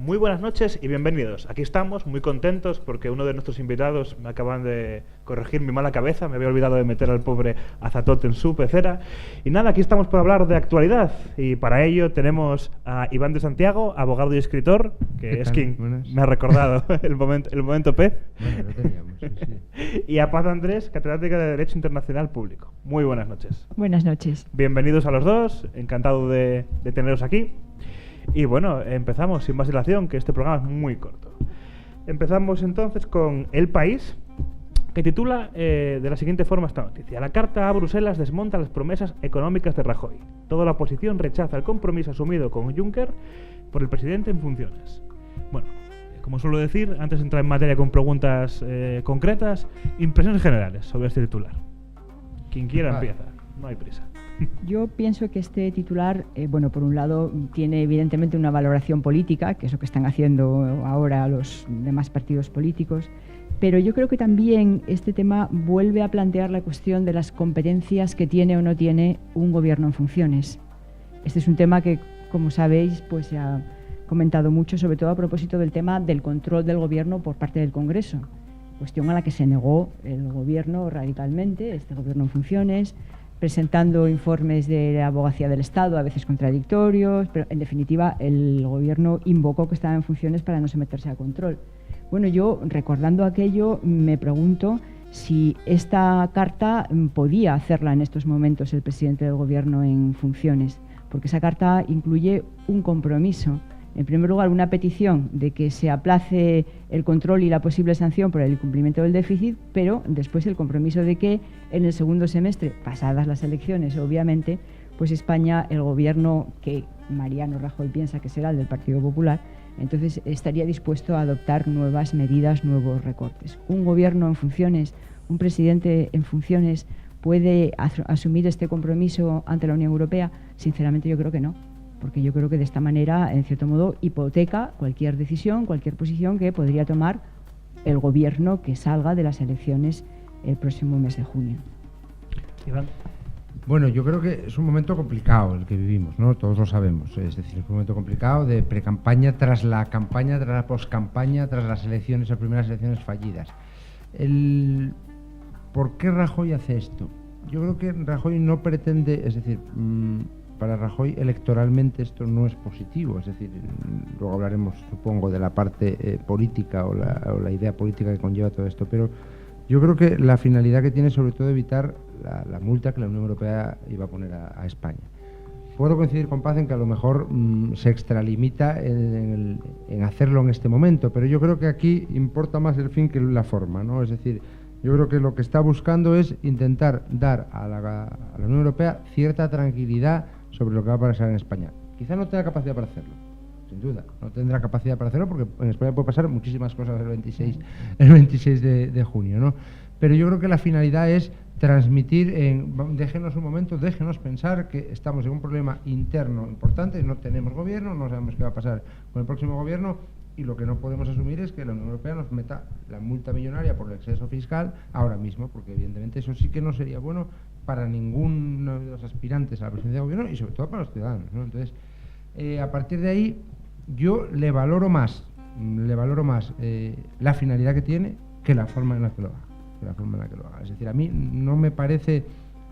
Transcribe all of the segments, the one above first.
Muy buenas noches y bienvenidos. Aquí estamos muy contentos porque uno de nuestros invitados me acaban de corregir mi mala cabeza. Me había olvidado de meter al pobre Azatote en su pecera. Y nada, aquí estamos por hablar de actualidad. Y para ello tenemos a Iván de Santiago, abogado y escritor, que es quien me ha recordado el momento pez. Bueno, lo teníamos, sí. Y a Paz Andrés, catedrática de Derecho Internacional Público. Muy buenas noches. Buenas noches. Bienvenidos a los dos. Encantado de teneros aquí. Y bueno, empezamos sin más dilación, que este programa es muy corto. Empezamos entonces con El País, que titula de la siguiente forma esta noticia: la carta a Bruselas desmonta las promesas económicas de Rajoy. Toda la oposición rechaza el compromiso asumido con Juncker por el presidente en funciones. Bueno, como suelo decir, antes de entrar en materia con preguntas concretas, impresiones generales sobre este titular. Quien quiera empieza, no hay prisa. Yo pienso que este titular, bueno, por un lado tiene evidentemente una valoración política, que es lo que están haciendo ahora los demás partidos políticos, pero yo creo que también este tema vuelve a plantear la cuestión de las competencias que tiene o no tiene un gobierno en funciones. Este es un tema que, como sabéis, pues se ha comentado mucho, sobre todo a propósito del tema del control del gobierno por parte del Congreso, cuestión a la que se negó el gobierno radicalmente, este gobierno en funciones, presentando informes de la Abogacía del Estado, a veces contradictorios, pero en definitiva el gobierno invocó que estaba en funciones para no someterse a control. Bueno, yo recordando aquello me pregunto si esta carta podía hacerla en estos momentos el presidente del gobierno en funciones, porque esa carta incluye un compromiso. En primer lugar, una petición de que se aplace el control y la posible sanción por el incumplimiento del déficit, pero después el compromiso de que en el segundo semestre, pasadas las elecciones, obviamente, pues España, el gobierno que Mariano Rajoy piensa que será el del Partido Popular, entonces estaría dispuesto a adoptar nuevas medidas, nuevos recortes. Un gobierno en funciones, un presidente en funciones, ¿puede asumir este compromiso ante la Unión Europea? Sinceramente yo creo que no, porque yo creo que de esta manera, en cierto modo, hipoteca cualquier decisión, cualquier posición que podría tomar el gobierno que salga de las elecciones el próximo mes de junio. Iván. Bueno, yo creo que es un momento complicado el que vivimos, ¿no? Todos lo sabemos. Es decir, es un momento complicado de precampaña, tras la campaña, tras la poscampaña, tras las elecciones, las primeras elecciones fallidas. ¿Por qué Rajoy hace esto? Yo creo que Rajoy no pretende, es decir, para Rajoy electoralmente esto no es positivo, es decir, luego hablaremos, supongo, de la parte política o la idea política que conlleva todo esto, pero yo creo que la finalidad que tiene sobre todo evitar la multa que la Unión Europea iba a poner a España. Puedo coincidir con Paz en que a lo mejor se extralimita en hacerlo en este momento, pero yo creo que aquí importa más el fin que la forma, ¿no? Es decir, yo creo que lo que está buscando es intentar dar a la Unión Europea cierta tranquilidad sobre lo que va a pasar en España. Quizá no tenga capacidad para hacerlo, sin duda. No tendrá capacidad para hacerlo porque en España puede pasar muchísimas cosas el 26 de junio, ¿no? Pero yo creo que la finalidad es transmitir, déjenos un momento, déjenos pensar que estamos en un problema interno importante, no tenemos gobierno, no sabemos qué va a pasar con el próximo gobierno y lo que no podemos asumir es que la Unión Europea nos meta la multa millonaria por el exceso fiscal ahora mismo, porque evidentemente eso sí que no sería bueno para ninguno de los aspirantes a la presidencia del gobierno y sobre todo para los ciudadanos, ¿no? Entonces, a partir de ahí, yo le valoro más la finalidad que tiene que la forma en la que lo haga. Es decir, a mí no me parece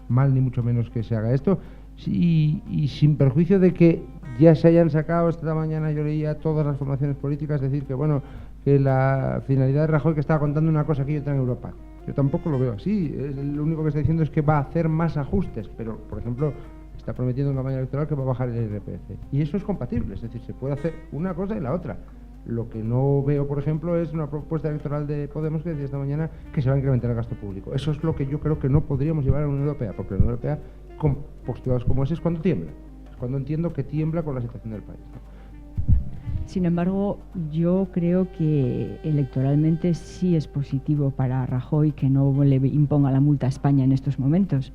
mal ni mucho menos que se haga esto y sin perjuicio de que ya se hayan sacado esta mañana, yo leía todas las formaciones políticas decir que bueno, que la finalidad de Rajoy que estaba contando una cosa aquí y otra en Europa. Yo tampoco lo veo así, lo único que está diciendo es que va a hacer más ajustes, pero por ejemplo está prometiendo en campaña electoral que va a bajar el IRPF y eso es compatible, es decir, se puede hacer una cosa y la otra. Lo que no veo, por ejemplo, es una propuesta electoral de Podemos que decía esta mañana que se va a incrementar el gasto público. Eso es lo que yo creo que no podríamos llevar a la Unión Europea, porque la Unión Europea, con postulados como ese, es cuando tiembla. Es cuando entiendo que tiembla con la situación del país, ¿no? Sin embargo, yo creo que electoralmente sí es positivo para Rajoy que no le imponga la multa a España en estos momentos.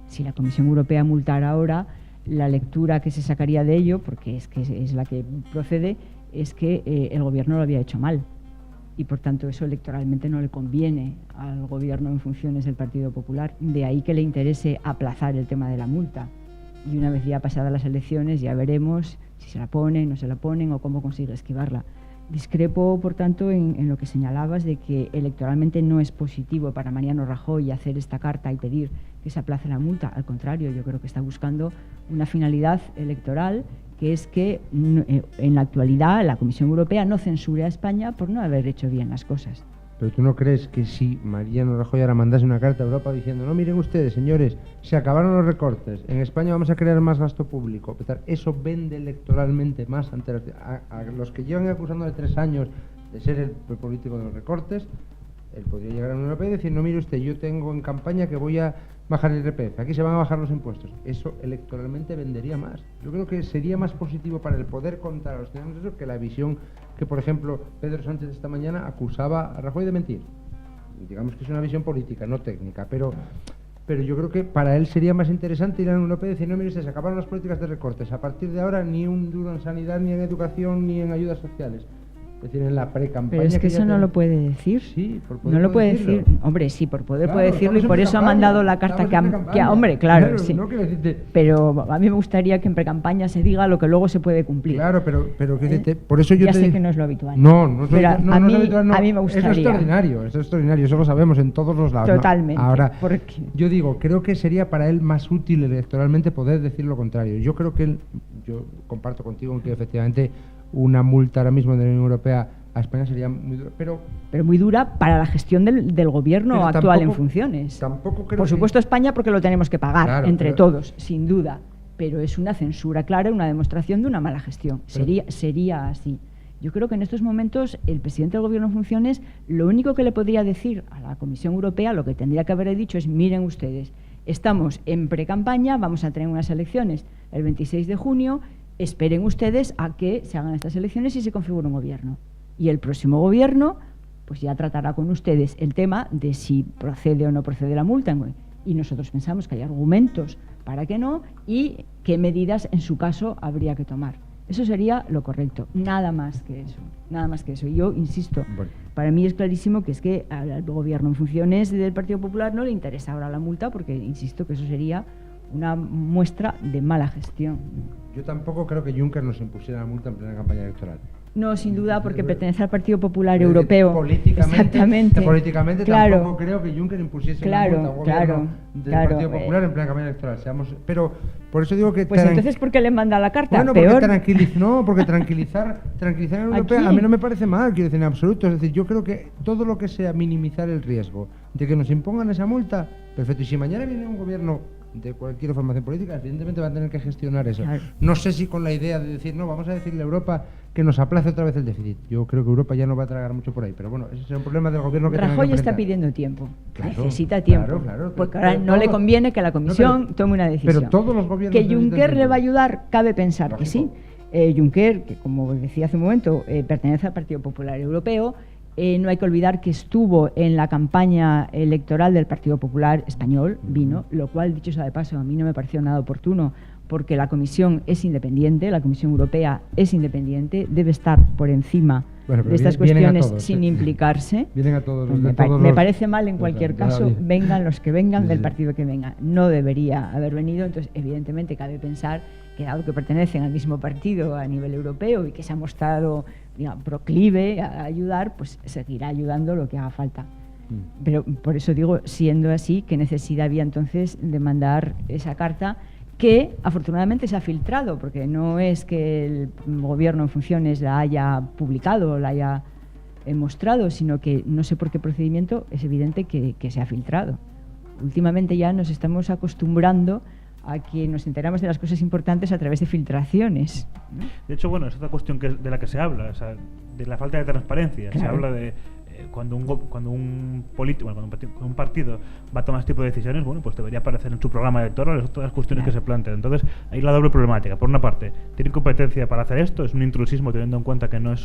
Si la Comisión Europea multara ahora, la lectura que se sacaría de ello, porque es la que procede, es que el gobierno lo había hecho mal y por tanto eso electoralmente no le conviene al gobierno en funciones del Partido Popular. De ahí que le interese aplazar el tema de la multa y una vez ya pasadas las elecciones ya veremos si se la ponen, no se la ponen o cómo consigue esquivarla. Discrepo, por tanto, en lo que señalabas de que electoralmente no es positivo para Mariano Rajoy hacer esta carta y pedir que se aplace la multa. Al contrario, yo creo que está buscando una finalidad electoral, que es que en la actualidad la Comisión Europea no censure a España por no haber hecho bien las cosas. Pero tú no crees que si Mariano Rajoy ahora mandase una carta a Europa diciendo, no, miren ustedes, señores, se acabaron los recortes, en España vamos a crear más gasto público, eso vende electoralmente más ante a los que llevan acusando de 3 años de ser el político de los recortes? Él podría llegar a la Unión Europea y decir, no, mire usted, yo tengo en campaña que voy a bajar el IRPF, aquí se van a bajar los impuestos. Eso electoralmente vendería más. Yo creo que sería más positivo para el poder contar a los ciudadanos eso que la visión que, por ejemplo, Pedro Sánchez esta mañana acusaba a Rajoy de mentir. Digamos que es una visión política, no técnica, pero yo creo que para él sería más interesante ir a la Unión Europea y decir, no, mire usted, se acabaron las políticas de recortes, a partir de ahora ni un duro en sanidad, ni en educación, ni en ayudas sociales. Es decir, en la pre-campaña. Pero es que eso no lo puede decir. Sí, por poder no lo puede decirlo. decir. Hombre, sí, por poder puede decirlo, y por eso ha pre-campaña, mandado la carta que hombre, claro, sí. No quiero decirte, pero a mí me gustaría que en pre-campaña se diga lo que luego se puede cumplir. claro, pero quiero decirte, por eso yo ya te sé que no es lo habitual. No es pero no, a no mí, es habitual, no. A mí me gustaría. Eso es extraordinario, eso lo sabemos en todos los lados. Totalmente. ¿no? Ahora, porque yo digo, creo que sería para él más útil electoralmente poder decir lo contrario. Yo creo que yo comparto contigo en que efectivamente una multa ahora mismo de la Unión Europea a España sería muy dura, pero muy dura para la gestión del gobierno pero actual tampoco, en funciones. Tampoco creo Por supuesto España, porque lo tenemos que pagar, claro, entre pero todos, sin duda. Pero es una censura clara, una demostración de una mala gestión. Sería así. Yo creo que en estos momentos el presidente del gobierno en funciones, lo único que le podría decir a la Comisión Europea, lo que tendría que haber dicho es, miren ustedes, estamos en pre-campaña, vamos a tener unas elecciones el 26 de junio, esperen ustedes a que se hagan estas elecciones y se configure un gobierno. Y el próximo gobierno pues ya tratará con ustedes el tema de si procede o no procede la multa. Y nosotros pensamos que hay argumentos para que no y qué medidas en su caso habría que tomar. Eso sería lo correcto, nada más que eso. Y yo insisto, para mí es clarísimo que es que al gobierno en funciones del Partido Popular no le interesa ahora la multa, porque insisto que eso sería una muestra de mala gestión. Yo tampoco creo que Juncker nos impusiera la multa en plena campaña electoral. No, sin duda, porque pertenece al Partido Popular Europeo. Políticamente claro, tampoco creo que Juncker impusiese una multa a un gobierno del Partido Popular en plena campaña electoral. Pero por eso digo que... Pues entonces, ¿por qué le manda la carta? Bueno, peor. Porque tranquilizar a la Unión Europea a mí no me parece mal, quiero decir, en absoluto. Es decir, yo creo que todo lo que sea minimizar el riesgo de que nos impongan esa multa, perfecto. Y si mañana viene un gobierno de cualquier formación política, evidentemente va a tener que gestionar eso. Claro. No sé si con la idea de decir, no, vamos a decirle a Europa que nos aplace otra vez el déficit. Yo creo que Europa ya no va a tragar mucho por ahí, pero bueno, ese es un problema del gobierno que Rajoy está pidiendo tiempo, necesita tiempo, porque ahora no le conviene que la Comisión tome una decisión. Pero todos los gobiernos... Que Juncker le va a ayudar, cabe pensar que sí. Juncker, que como decía hace un momento, pertenece al Partido Popular Europeo. No hay que olvidar que estuvo en la campaña electoral del Partido Popular español, vino, lo cual, dicho sea de paso, a mí no me pareció nada oportuno, porque la Comisión es independiente, la Comisión Europea es independiente, debe estar por encima de estas cuestiones sin implicarse. Vienen a todos los, me parece mal en cualquier caso, vengan los que vengan, del partido que venga. No debería haber venido, entonces evidentemente cabe pensar que dado que pertenecen al mismo partido a nivel europeo y que se ha mostrado, digamos, proclive a ayudar, pues seguirá ayudando lo que haga falta. Pero por eso digo, siendo así, ¿qué necesidad había entonces de mandar esa carta? Que afortunadamente se ha filtrado, porque no es que el gobierno en funciones la haya publicado, la haya mostrado, sino que no sé por qué procedimiento es evidente que se ha filtrado. Últimamente ya nos estamos acostumbrando a que nos enteramos de las cosas importantes a través de filtraciones, ¿no? De hecho, bueno, es otra cuestión de la que se habla, o sea, de la falta de transparencia. Claro. Se habla de cuando un partido va a tomar este tipo de decisiones, bueno, pues debería aparecer en su programa electoral todas las cuestiones que se plantean. Entonces, hay la doble problemática. Por una parte, tiene competencia para hacer esto, es un intrusismo teniendo en cuenta que no es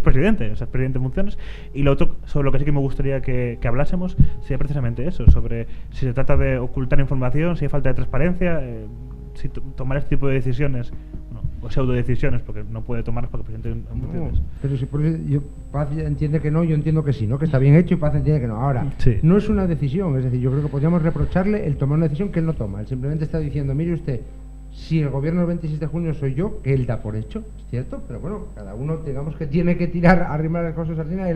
presidente, o sea, es presidente en funciones. Y lo otro, sobre lo que sí que me gustaría que hablásemos, sería precisamente eso, sobre si se trata de ocultar información, si hay falta de transparencia, si tomar este tipo de decisiones, o pseudo-decisiones, porque no puede tomarlas porque el presidente en funciones. Pero si por eso Paz entiende que no, yo entiendo que sí, ¿no? Que está bien hecho y Paz entiende que no. Ahora, no es una decisión, es decir, yo creo que podríamos reprocharle el tomar una decisión que él no toma. Él simplemente está diciendo, mire usted, Si el gobierno del 26 de junio soy yo, que él da por hecho, es cierto, pero bueno, cada uno digamos que tiene que tirar, arrimar el coso de sardina.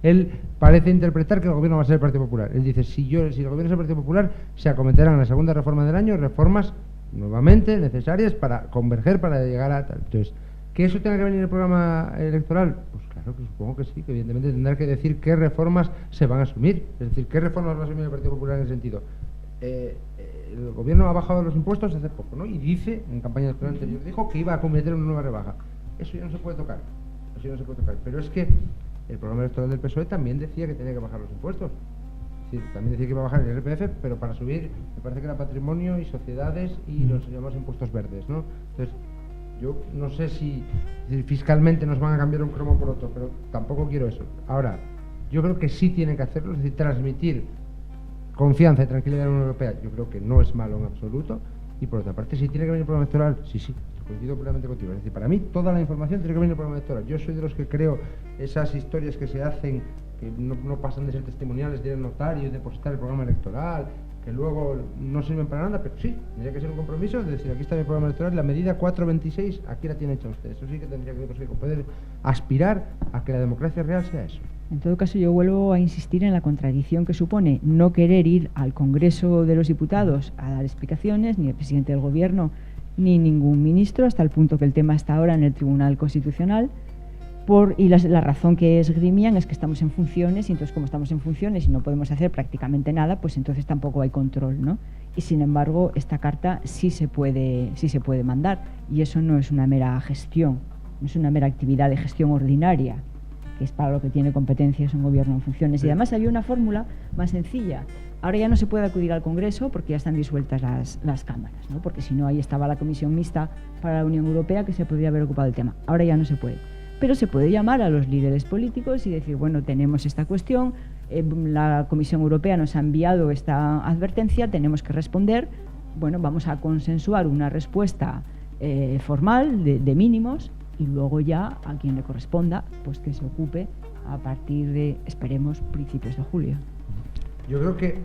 Él parece interpretar que el gobierno va a ser el Partido Popular. Él dice, si el gobierno es el Partido Popular, se acometerán en la segunda reforma del año reformas nuevamente necesarias para converger, para llegar a tal. Entonces, ¿que eso tenga que venir en el programa electoral? Pues claro que supongo que sí, que evidentemente tendrá que decir qué reformas se van a asumir, es decir, qué reformas va a asumir el Partido Popular en ese sentido. El gobierno ha bajado los impuestos hace poco, ¿no? Y dice, en campaña electoral anterior, dijo que iba a cometer una nueva rebaja. Eso ya no se puede tocar. Pero es que el programa electoral del PSOE también decía que tenía que bajar los impuestos. Es decir, también decía que iba a bajar el IRPF, pero para subir, me parece que era patrimonio y sociedades y los llamados impuestos verdes, ¿no? Entonces, yo no sé si fiscalmente nos van a cambiar un cromo por otro, pero tampoco quiero eso. Ahora, yo creo que sí tienen que hacerlo, es decir, transmitir confianza y tranquilidad en la Unión Europea, yo creo que no es malo en absoluto. Y por otra parte, si tiene que venir el programa electoral, sí, coincido plenamente contigo. Es decir, para mí toda la información tiene que venir el programa electoral. Yo soy de los que creo esas historias que se hacen, que no pasan de ser testimoniales, de ir al notario y depositar el programa electoral, que luego no sirven para nada, pero sí, tendría que ser un compromiso de decir, aquí está mi programa electoral, la medida 426, aquí la tiene hecha usted. Eso sí que tendría que poder aspirar a que la democracia real sea eso. En todo caso, yo vuelvo a insistir en la contradicción que supone no querer ir al Congreso de los Diputados a dar explicaciones, ni el presidente del Gobierno, ni ningún ministro, hasta el punto que el tema está ahora en el Tribunal Constitucional. Y la razón que esgrimían es que estamos en funciones, y entonces como estamos en funciones y no podemos hacer prácticamente nada, pues entonces tampoco hay control, ¿no? Y sin embargo, esta carta sí se puede mandar, y eso no es una mera gestión, no es una mera actividad de gestión ordinaria, que es para lo que tiene competencias un gobierno en funciones. Y además había una fórmula más sencilla. Ahora ya no se puede acudir al Congreso porque ya están disueltas las cámaras, ¿no? Porque si no, ahí estaba la Comisión Mixta para la Unión Europea, que se podría haber ocupado del tema. Ahora ya no se puede. Pero se puede llamar a los líderes políticos y decir, bueno, tenemos esta cuestión, la Comisión Europea nos ha enviado esta advertencia, tenemos que responder, bueno, vamos a consensuar una respuesta formal de mínimos, y luego ya a quien le corresponda, pues que se ocupe a partir de, esperemos, principios de julio. Yo creo que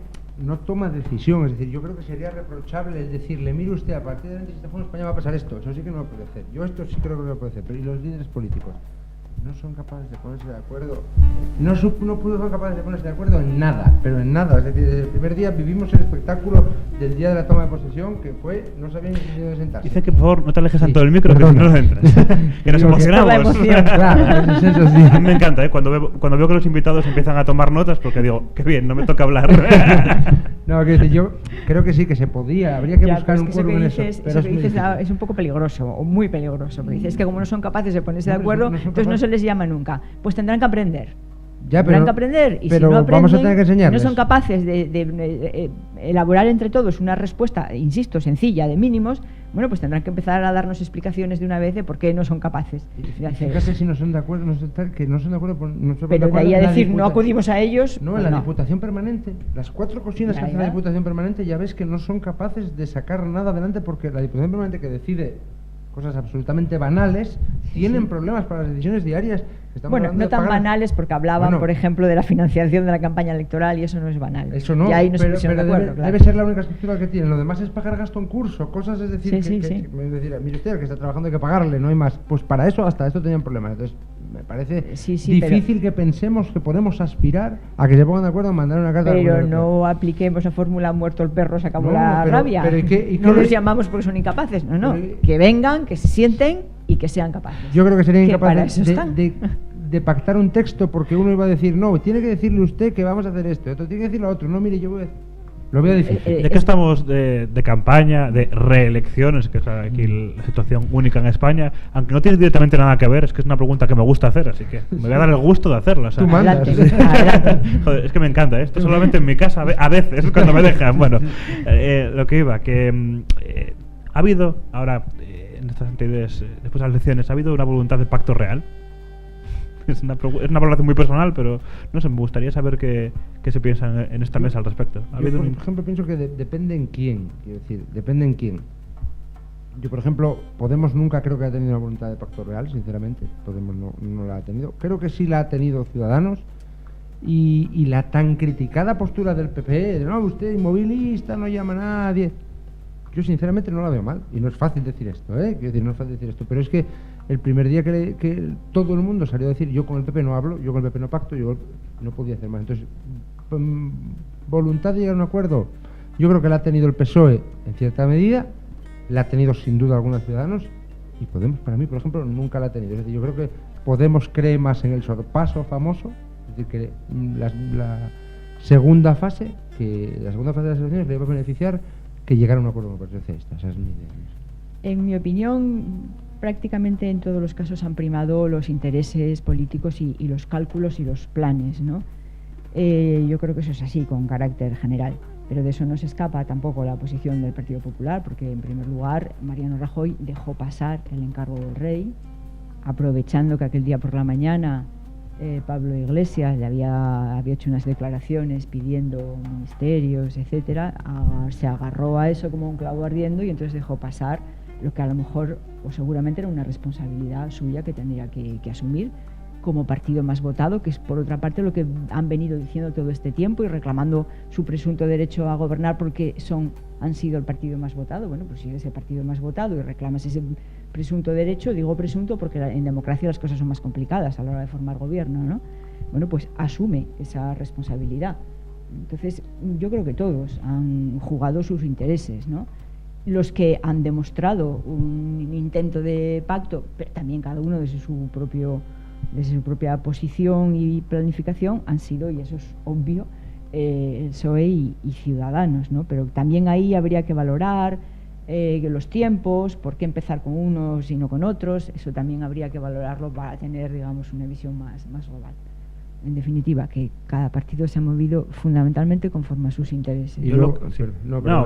no toma decisión, es decir, yo creo que sería reprochable el decirle, mire usted, a partir del 26 de junio España va a pasar esto, eso sí que no lo puede hacer, yo esto sí creo que no lo puede hacer, pero ¿y los líderes políticos? No son capaces de ponerse de acuerdo, no son capaces de ponerse de acuerdo en nada, pero en nada. Es decir, desde el primer día vivimos el espectáculo del día de la toma de posesión, que fue, no sabían ni dónde sentarse. Dice que por favor no te alejes tanto del micro, que si no entras. Que nos emocionamos. Claro, eso sí. Me encanta, ¿eh? Cuando veo que los invitados empiezan a tomar notas, porque digo, qué bien, no me toca hablar. No, que decir, yo creo que sí, que se podía, habría que buscar un quórum en eso. Pero eso que dices es un poco peligroso, o muy peligroso, porque dices que como no son capaces de ponerse de acuerdo, entonces no se les llama nunca. Pues tendrán que aprender. Tendrán que aprender, y pero si no aprenden, vamos a tener que enseñarles. No son capaces de elaborar entre todos una respuesta, insisto, sencilla, de mínimos, bueno, pues tendrán que empezar a darnos explicaciones de una vez de por qué no son capaces de hacer. Fíjate si no son de acuerdo, que no son de acuerdo, pero de ahí a decir no acudimos a ellos. No, pues en la Diputación Permanente, las 4 cocinas que hace la Diputación Permanente, ya ves que no son capaces de sacar nada adelante, porque la Diputación Permanente, que decide cosas absolutamente banales, tienen problemas para las decisiones diarias. Bueno, no tan banales, porque hablaban, por ejemplo, de la financiación de la campaña electoral, y eso no es banal. Eso no, y ahí no pero se de acuerdo, debe ser la única estructura que tienen. Lo demás es pagar gasto en curso, cosas, es decir, decir, mire usted, el que está trabajando hay que pagarle, no hay más. Pues para eso, hasta esto tenían problemas. Entonces, me parece difícil que pensemos que podemos aspirar a que se pongan de acuerdo en mandar una carta. Pero no apliquemos la fórmula muerto el perro, se acabó la rabia. No los llamamos porque son incapaces, no. Que vengan, que se sienten y que sean capaces. Yo creo que serían incapaces de pactar un texto, porque uno iba a decir, no, tiene que decirle usted que vamos a hacer esto, otro tiene que decirle a otro, no, mire, yo voy a... Lo veo difícil. Ya que estamos de campaña, de reelecciones, que es aquí la situación única en España, aunque no tiene directamente nada que ver, es que es una pregunta que me gusta hacer, así que me voy a dar el gusto de hacerla. O sea, tú mandas. Adelante. Joder, es que me encanta, ¿eh? Esto solamente en mi casa, a veces, cuando me dejan. Bueno, lo que iba, que ha habido, ahora, en estas anteriores, después de las elecciones, ¿ha habido una voluntad de pacto real? Es una valoración muy personal, pero no sé, me gustaría saber qué se piensa en esta mesa al respecto. Yo, por ejemplo, pienso que depende en quién, quiero decir, depende en quién. Yo, por ejemplo, Podemos nunca creo que haya tenido una voluntad de pacto real, sinceramente. Podemos no la ha tenido. Creo que sí la ha tenido Ciudadanos, y la tan criticada postura del PP, de no, usted inmovilista, no llama a nadie. yo sinceramente no la veo mal, y no es fácil decir esto, quiero decir, no es fácil decir esto, pero es que el primer día que todo el mundo salió a decir yo con el PP no hablo, yo con el PP no pacto, yo no podía hacer más. Entonces, voluntad de llegar a un acuerdo, yo creo que la ha tenido el PSOE en cierta medida, la ha tenido sin duda algunos ciudadanos, y Podemos, para mí, por ejemplo, nunca la ha tenido. Es decir, yo creo que Podemos cree más en el sorpaso famoso, es decir, que la segunda fase de las elecciones le va a beneficiar que llegar a un acuerdo con el Partido Socialista. Esa es mi idea. En mi opinión, prácticamente en todos los casos han primado los intereses políticos y los cálculos y los planes, ¿no? Yo creo que eso es así, con carácter general. Pero de eso no se escapa tampoco la posición del Partido Popular, porque en primer lugar Mariano Rajoy dejó pasar el encargo del rey, aprovechando que aquel día por la mañana Pablo Iglesias le había hecho unas declaraciones pidiendo ministerios, etcétera, se agarró a eso como un clavo ardiendo y entonces dejó pasar lo que a lo mejor o seguramente era una responsabilidad suya que tendría que asumir como partido más votado, que es por otra parte lo que han venido diciendo todo este tiempo y reclamando su presunto derecho a gobernar porque han sido el partido más votado. Bueno, pues si eres el partido más votado y reclamas ese presunto derecho, digo presunto porque en democracia las cosas son más complicadas a la hora de formar gobierno, ¿no? Bueno, pues asume esa responsabilidad. Entonces, yo creo que todos han jugado sus intereses, ¿no? Los que han demostrado un intento de pacto, pero también cada uno desde su propia posición y planificación han sido, y eso es obvio, el PSOE y Ciudadanos, ¿no? Pero también ahí habría que valorar los tiempos, por qué empezar con unos y no con otros. Eso también habría que valorarlo para tener, digamos, una visión más global. En definitiva, que cada partido se ha movido fundamentalmente conforme a sus intereses. Y luego,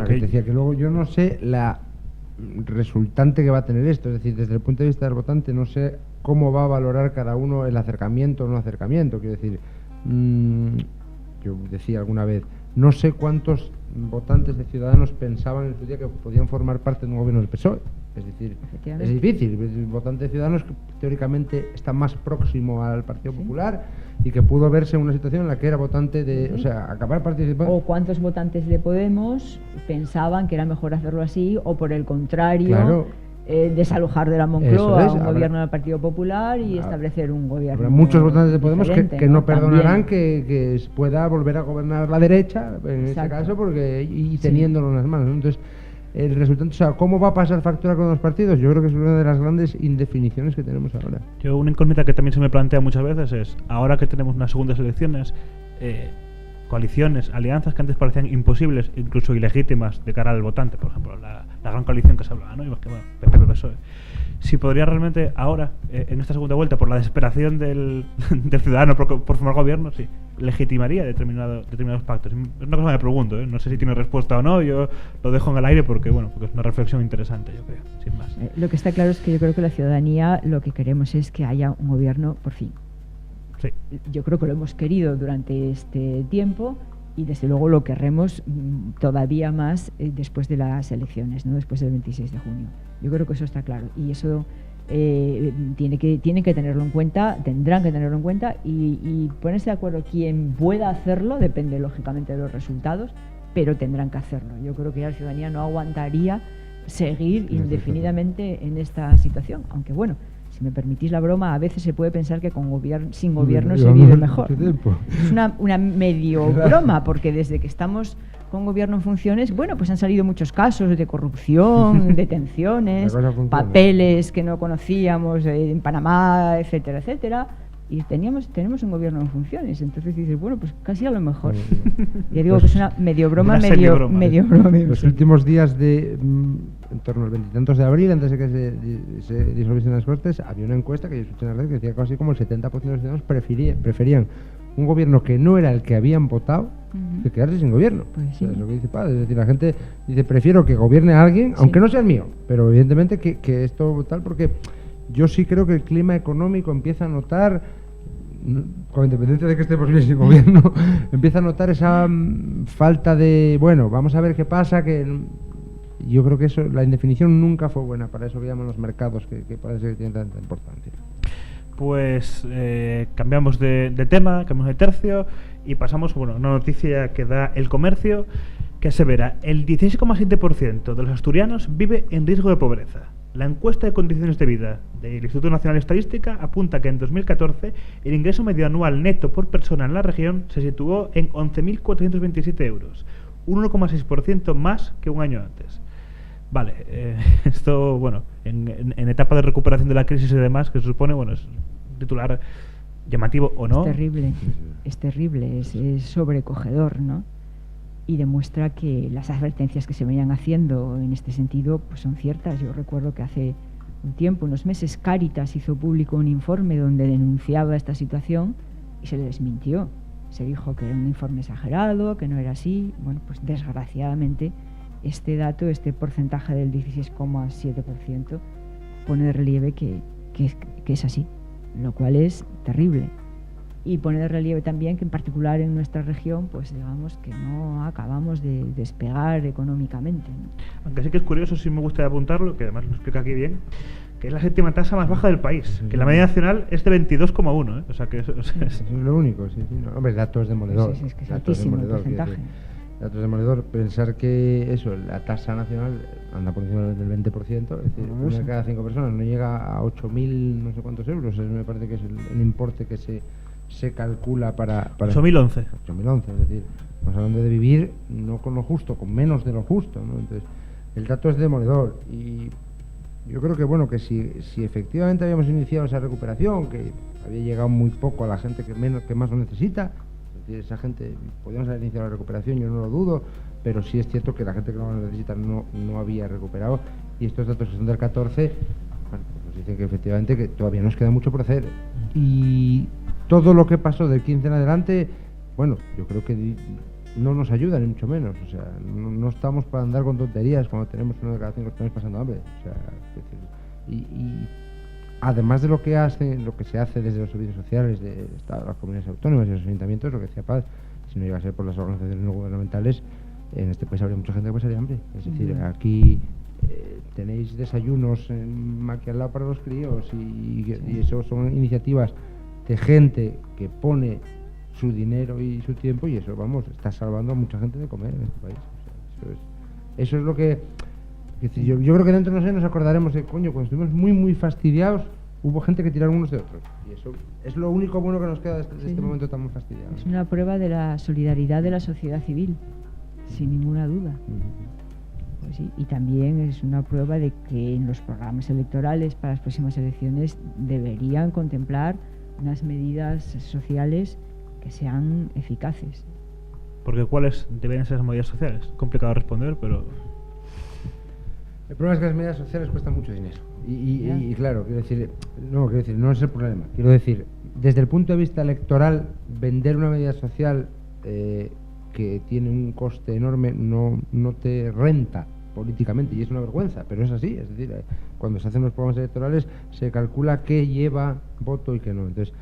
te decía que luego yo no sé la resultante que va a tener esto, es decir, desde el punto de vista del votante no sé cómo va a valorar cada uno el acercamiento o no acercamiento. Quiero decir, yo decía alguna vez, no sé cuántos votantes de Ciudadanos pensaban en su día que podían formar parte de un gobierno del PSOE. Es decir, es difícil. El votante de Ciudadanos que teóricamente está más próximo al Partido Popular y que pudo verse en una situación en la que era votante de, o sea, acabar participando. O cuántos votantes de Podemos pensaban que era mejor hacerlo así, o por el contrario, claro, desalojar de la Moncloa a un gobierno del Partido Popular y establecer un gobierno. Habrá muchos votantes de Podemos que no perdonarán que pueda volver a gobernar la derecha, en este caso, y teniéndolo en las manos, ¿no? Entonces, el resultante, o sea, ¿cómo va a pasar factura con los partidos? Yo creo que es una de las grandes indefiniciones que tenemos ahora. Una incógnita que también se me plantea muchas veces es, ahora que tenemos unas segundas elecciones, coaliciones, alianzas que antes parecían imposibles, incluso ilegítimas de cara al votante, por ejemplo, la gran coalición que se hablaba, ¿no? Y más que, bueno, PP-PSOE. Si podría realmente ahora, en esta segunda vuelta, por la desesperación del ciudadano por formar gobierno, sí, legitimaría determinados pactos. Es una cosa que me pregunto, no sé si tiene respuesta o no, yo lo dejo en el aire porque es una reflexión interesante, yo creo, sin más. Lo que está claro es que yo creo que la ciudadanía lo que queremos es que haya un gobierno por fin. Sí. Yo creo que lo hemos querido durante este tiempo y desde luego lo querremos todavía más después de las elecciones, ¿no? Después del 26 de junio. Yo creo que eso está claro y eso tienen que tenerlo en cuenta, tendrán que tenerlo en cuenta y ponerse de acuerdo quien pueda hacerlo, depende lógicamente de los resultados, pero tendrán que hacerlo. Yo creo que la ciudadanía no aguantaría seguir indefinidamente en esta situación, aunque bueno, si me permitís la broma, a veces se puede pensar que sin gobierno se vive mejor. Es una medio broma, porque desde que estamos con gobierno en funciones, bueno, pues han salido muchos casos de corrupción, detenciones, papeles que no conocíamos en Panamá, etcétera, etcétera. Y tenemos un gobierno en funciones, entonces dices, bueno, pues casi a lo mejor. Ya digo que es una medio broma, medio broma. Los últimos días en torno al 20 y tantos de abril, antes de que se disolviesen las Cortes, había una encuesta que yo escuché en la red que decía casi como el 70% de los ciudadanos preferían un gobierno que no era el que habían votado que quedarse sin gobierno. Pues sí. O sea, es lo que dice Padre, es decir, la gente dice, prefiero que gobierne a alguien, aunque no sea el mío, pero evidentemente que esto tal, porque yo sí creo que el clima económico empieza a notar, con independencia de que estemos bien sin gobierno, empieza a notar esa falta de, bueno, vamos a ver qué pasa, que yo creo que eso, la indefinición nunca fue buena, para eso veíamos los mercados que parece que tienen tanta importancia. Pues cambiamos de tema, cambiamos de tercio y pasamos a una noticia que da El Comercio, que asevera el 16,7% de los asturianos vive en riesgo de pobreza. La encuesta de condiciones de vida del Instituto Nacional de Estadística apunta que en 2014 el ingreso medio anual neto por persona en la región se situó en 11.427 euros, un 1,6% más que un año antes. Vale, esto, bueno, en etapa de recuperación de la crisis y demás, que se supone, bueno, es un titular llamativo o no. Es terrible, es sobrecogedor, ¿no? Y demuestra que las advertencias que se venían haciendo en este sentido pues son ciertas. Yo recuerdo que hace un tiempo, unos meses, Cáritas hizo público un informe donde denunciaba esta situación y se le desmintió. Se dijo que era un informe exagerado, que no era así. Bueno, pues desgraciadamente este dato, este porcentaje del 16,7% pone de relieve que es así, lo cual es terrible. Y pone de relieve también que en particular en nuestra región, pues digamos que no acabamos de despegar económicamente, ¿no? Aunque sí que es curioso, sí me gusta apuntarlo, que además lo explica aquí bien, que es la séptima tasa más baja del país, que la media nacional es de 22,1, ¿eh? O sea que eso es lo único, sí. No, hombre, datos demoledor. Sí, es que es altísimo el porcentaje. Datos demoledor. Pensar que eso, la tasa nacional anda por encima del 20%, es decir, una de cada 5 personas no llega a 8.000 no sé cuántos euros, me parece que es el importe que se calcula para 2011. 2011, es decir, estamos hablando de vivir no con lo justo, con menos de lo justo, ¿no? Entonces, el dato es demoledor y yo creo que bueno, que si efectivamente habíamos iniciado esa recuperación, que había llegado muy poco a la gente que más lo necesita, es decir, esa gente, podíamos haber iniciado la recuperación, yo no lo dudo, pero sí es cierto que la gente que no lo necesita no había recuperado, y estos datos que son del 14, bueno, pues dicen que efectivamente que todavía nos queda mucho por hacer. Y todo lo que pasó del 15 en adelante, bueno, yo creo que no nos ayuda ni mucho menos, o sea, no estamos para andar con tonterías cuando tenemos uno de cada 5 que estamos pasando hambre, o sea, y además de lo que se hace desde los servicios sociales de Estado, las comunidades autónomas y los ayuntamientos, lo que decía Paz, si no llega a ser por las organizaciones no gubernamentales, en este país habría mucha gente que pasaría hambre. Es decir, aquí tenéis desayunos aquí al lado para los críos y eso son iniciativas de gente que pone su dinero y su tiempo, y eso, vamos, está salvando a mucha gente de comer en este país. O sea, eso es lo que... yo creo que dentro, no sé, nos acordaremos de, coño, cuando estuvimos muy, muy fastidiados, hubo gente que tiraron unos de otros. Y eso es lo único bueno que nos queda de este momento tan fastidiado. Es una prueba de la solidaridad de la sociedad civil, sin ninguna duda. Pues sí, y también es una prueba de que en los programas electorales para las próximas elecciones deberían contemplar unas medidas sociales que sean eficaces. Porque ¿cuáles deberían ser las medidas sociales? Complicado responder, pero... El problema es que las medidas sociales cuestan mucho dinero. Y claro, quiero decir, no es el problema. Quiero decir, desde el punto de vista electoral, vender una medida social que tiene un coste enorme no te renta políticamente, y es una vergüenza, pero es así. Es decir, cuando se hacen los programas electorales se calcula qué lleva voto y qué no. Entonces,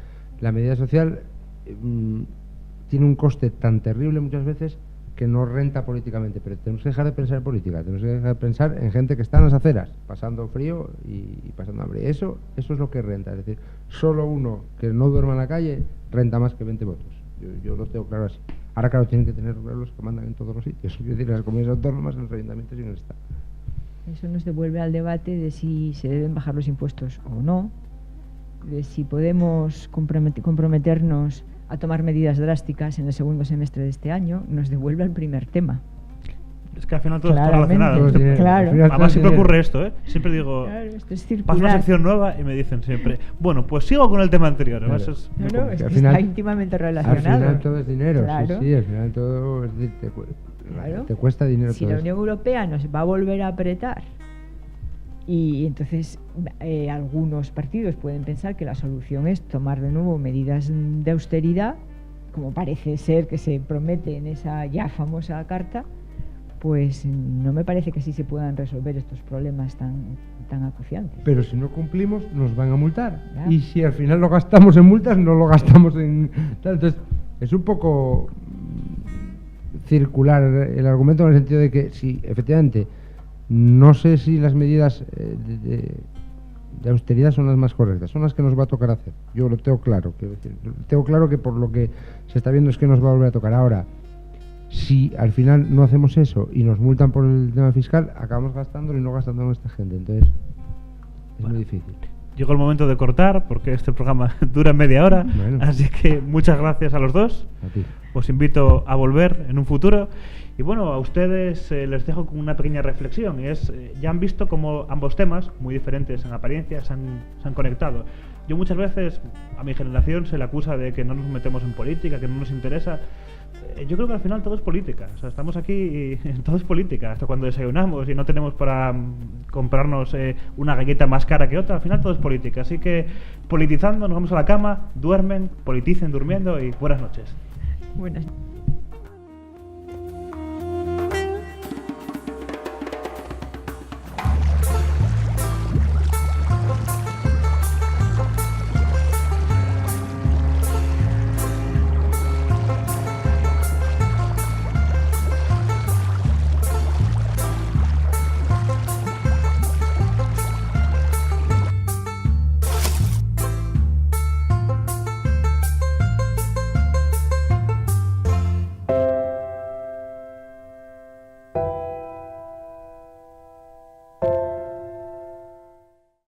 la medida social tiene un coste tan terrible muchas veces que no renta políticamente, pero tenemos que dejar de pensar en política, tenemos que dejar de pensar en gente que está en las aceras, pasando frío y pasando hambre. Eso es lo que renta, es decir, solo uno que no duerma en la calle renta más que 20 votos. Yo lo tengo claro así. Ahora, claro, tienen que tener los que mandan en todos los sitios, es decir, en las comunidades autónomas, en los ayuntamientos y en el Estado. Eso nos devuelve al debate de si se deben bajar los impuestos o no, de si podemos comprometernos a tomar medidas drásticas en el segundo semestre de este año. Nos devuelve al primer tema. Es que al final todo está relacionado. Claro. Además siempre ocurre esto, ¿eh? Siempre digo, claro, esto es paso una sección nueva y me dicen siempre, bueno, pues sigo con el tema anterior. Claro. Eso es es que está íntimamente relacionado. Al final todo es dinero, claro. sí, al final todo es decir, te cuesta dinero. Si todo la Unión Europea nos va a volver a apretar, y entonces algunos partidos pueden pensar que la solución es tomar de nuevo medidas de austeridad, como parece ser que se promete en esa ya famosa carta, pues no me parece que así se puedan resolver estos problemas tan acuciantes. Pero si no cumplimos, nos van a multar. Ya. Y si al final lo gastamos en multas, no lo gastamos en... Entonces, es un poco circular el argumento, en el sentido de que si efectivamente no sé si las medidas de austeridad son las más correctas, son las que nos va a tocar hacer. Yo lo tengo claro, tengo claro que por lo que se está viendo es que nos va a volver a tocar. Ahora, Si al final no hacemos eso y nos multan por el tema fiscal, acabamos gastándolo y no gastando en esta gente. Entonces, es muy difícil. Llegó el momento de cortar porque este programa dura media hora. Bueno. Así que muchas gracias a los dos. A ti. Os invito a volver en un futuro. Y bueno, a ustedes les dejo con una pequeña reflexión. Y es, ya han visto cómo ambos temas, muy diferentes en apariencia, se han conectado. Yo muchas veces, a mi generación se le acusa de que no nos metemos en política, que no nos interesa. Yo creo que al final todo es política. O sea, estamos aquí y todo es política. Hasta cuando desayunamos y no tenemos para comprarnos una galleta más cara que otra, al final todo es política. Así que politizando, nos vamos a la cama, duermen, politicen durmiendo y buenas noches. Buenas noches.